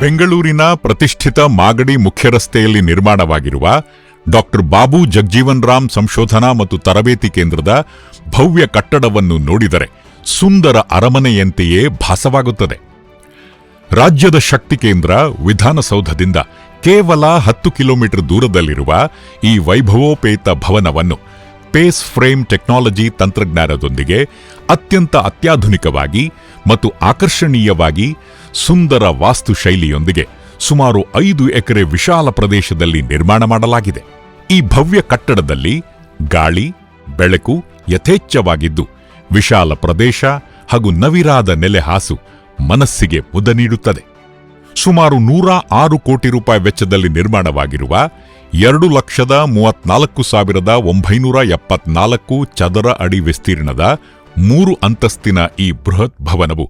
ಬೆಂಗಳೂರಿನ ಪ್ರತಿಷ್ಠಿತ ಮಾಗಡಿ ಮುಖ್ಯರಸ್ತೆಯಲ್ಲಿ ನಿರ್ಮಾಣವಾಗಿರುವ ಡಾಕ್ಟರ್ ಬಾಬು ಜಗಜೀವನ್ ರಾಮ್ ಸಂಶೋಧನಾ ಮತ್ತು ತರಬೇತಿ ಕೇಂದ್ರದ ಭವ್ಯ ಕಟ್ಟಡವನ್ನು ನೋಡಿದರೆ ಸುಂದರ ಅರಮನೆಯಂತೆಯೇ ಭಾಸವಾಗುತ್ತದೆ. ರಾಜ್ಯದ ಶಕ್ತಿ ಕೇಂದ್ರ ವಿಧಾನಸೌಧದಿಂದ ಕೇವಲ 10 ಕಿಲೋಮೀಟರ್ ದೂರದಲ್ಲಿರುವ ಈ ವೈಭವೋಪೇತ ಭವನವನ್ನು ಪೇಸ್ ಫ್ರೇಮ್ ಟೆಕ್ನಾಲಜಿ ತಂತ್ರಜ್ಞಾನದೊಂದಿಗೆ ಅತ್ಯಂತ ಅತ್ಯಾಧುನಿಕವಾಗಿ ಮತ್ತು ಆಕರ್ಷಣೀಯವಾಗಿ ಸುಂದರ ವಾಸ್ತುಶೈಲಿಯೊಂದಿಗೆ ಸುಮಾರು 5 ಎಕರೆ ವಿಶಾಲ ಪ್ರದೇಶದಲ್ಲಿ ನಿರ್ಮಾಣ ಮಾಡಲಾಗಿದೆ. ಈ ಭವ್ಯ ಕಟ್ಟಡದಲ್ಲಿ ಗಾಳಿ, ಬೆಳಕು ಯಥೇಚ್ಛವಾಗಿದ್ದು ವಿಶಾಲ ಪ್ರದೇಶ ಹಾಗೂ ನವಿರಾದ ನೆಲೆಹಾಸು ಮನಸ್ಸಿಗೆ ಮುದ ನೀಡುತ್ತದೆ. ಸುಮಾರು 106 ಕೋಟಿ ರೂಪಾಯಿ ವೆಚ್ಚದಲ್ಲಿ ನಿರ್ಮಾಣವಾಗಿರುವ 2,34,974 ಚದರ ಅಡಿ ವಿಸ್ತೀರ್ಣದ 3 ಅಂತಸ್ತಿನ ಈ ಬೃಹತ್ ಭವನವು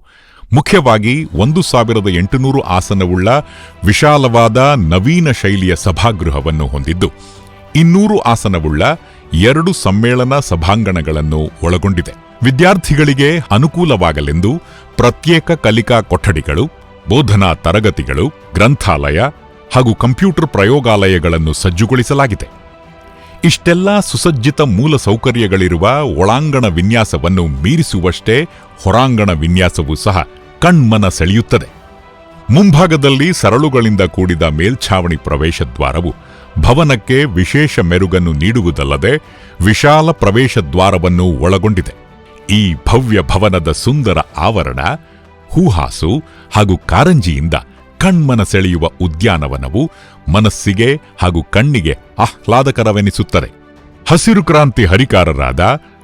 ಮುಖ್ಯವಾಗಿ 1,800 ಆಸನವುಳ್ಳ ವಿಶಾಲವಾದ ನವೀನ ಶೈಲಿಯ ಸಭಾಗೃಹವನ್ನು ಹೊಂದಿದ್ದು 200 ಆಸನವುಳ್ಳ 2 ಸಮ್ಮೇಳನ ಸಭಾಂಗಣಗಳನ್ನು ಒಳಗೊಂಡಿದೆ. ವಿದ್ಯಾರ್ಥಿಗಳಿಗೆ ಅನುಕೂಲವಾಗಲೆಂದು ಪ್ರತ್ಯೇಕ ಕಲಿಕಾ ಕೊಠಡಿಗಳು, ಬೋಧನಾ ತರಗತಿಗಳು, ಗ್ರಂಥಾಲಯ ಹಾಗೂ ಕಂಪ್ಯೂಟರ್ ಪ್ರಯೋಗಾಲಯಗಳನ್ನು ಸಜ್ಜುಗೊಳಿಸಲಾಗಿದೆ. ಇಷ್ಟೆಲ್ಲ ಸುಸಜ್ಜಿತ ಮೂಲ ಸೌಕರ್ಯಗಳಿರುವ ಒಳಾಂಗಣ ವಿನ್ಯಾಸವನ್ನು ಮೀರಿಸುವಷ್ಟೇ ಹೊರಾಂಗಣ ವಿನ್ಯಾಸವೂ ಸಹ ಕಣ್ಮನ ಸೆಳೆಯುತ್ತದೆ. ಮುಂಭಾಗದಲ್ಲಿ ಸರಳುಗಳಿಂದ ಕೂಡಿದ ಮೇಲ್ಛಾವಣಿ ಪ್ರವೇಶ ದ್ವಾರವು ಭವನಕ್ಕೆ ವಿಶೇಷ ಮೆರುಗನ್ನು ನೀಡುವುದಲ್ಲದೆ ವಿಶಾಲ ಪ್ರವೇಶ ದ್ವಾರವನ್ನು ಒಳಗೊಂಡಿದೆ. ಈ ಭವ್ಯ ಭವನದ ಸುಂದರ ಆವರಣ, ಹೂಹಾಸು ಹಾಗೂ ಕಾರಂಜಿಯಿಂದ ಕಣ್ಮನ ಸೆಳೆಯುವ ಉದ್ಯಾನವನವು ಮನಸ್ಸಿಗೆ ಹಾಗೂ ಕಣ್ಣಿಗೆ ಆಹ್ಲಾದಕರವೆನಿಸುತ್ತದೆ. ಹಸಿರು ಕ್ರಾಂತಿ ಹರಿಕಾರರಾದ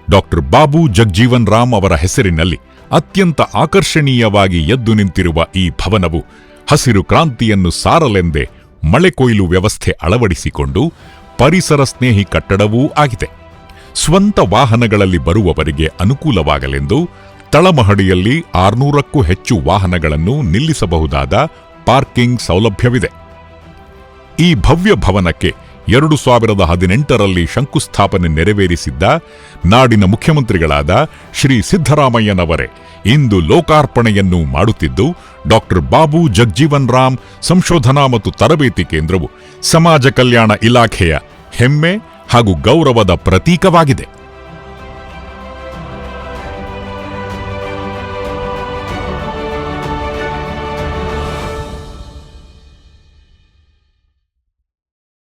ಡಾಕ್ಟರ್ ಬಾಬು ಜಗಜೀವನ್ ರಾಮ್ ಅವರ ಹೆಸರಿನಲ್ಲಿ ಅತ್ಯಂತ ಆಕರ್ಷಣೀಯವಾಗಿ ಎದ್ದು ನಿಂತಿರುವ ಈ ಭವನವು ಹಸಿರು ಕ್ರಾಂತಿಯನ್ನು ಸಾರಲೆಂದೇ ಮಳೆಕೊಯ್ಲು ವ್ಯವಸ್ಥೆ ಅಳವಡಿಸಿಕೊಂಡು ಪರಿಸರ ಸ್ನೇಹಿ ಕಟ್ಟಡವೂ ಆಗಿದೆ. ಸ್ವಂತ ವಾಹನಗಳಲ್ಲಿ ಬರುವವರಿಗೆ ಅನುಕೂಲವಾಗಲೆಂದು ತಳಮಹಡಿಯಲ್ಲಿ 600ಕ್ಕೂ ಹೆಚ್ಚು ವಾಹನಗಳನ್ನು ನಿಲ್ಲಿಸಬಹುದಾದ ಪಾರ್ಕಿಂಗ್ ಸೌಲಭ್ಯವಿದೆ. ಈ ಭವ್ಯ ಭವನಕ್ಕೆ 2018ರಲ್ಲಿ ಶಂಕುಸ್ಥಾಪನೆ ನೆರವೇರಿಸಿದ್ದ ನಾಡಿನ ಮುಖ್ಯಮಂತ್ರಿಗಳಾದ ಶ್ರೀ ಸಿದ್ದರಾಮಯ್ಯನವರೇ ಇಂದು ಲೋಕಾರ್ಪಣೆಯನ್ನು ಮಾಡುತ್ತಿದ್ದು, ಡಾಕ್ಟರ್ ಬಾಬು ಜಗಜೀವನ್ ರಾಮ್ ಸಂಶೋಧನಾ ಮತ್ತು ತರಬೇತಿ ಕೇಂದ್ರವು ಸಮಾಜ ಕಲ್ಯಾಣ ಇಲಾಖೆಯ ಹೆಮ್ಮೆ ಹಾಗೂ ಗೌರವದ ಪ್ರತೀಕವಾಗಿದೆ.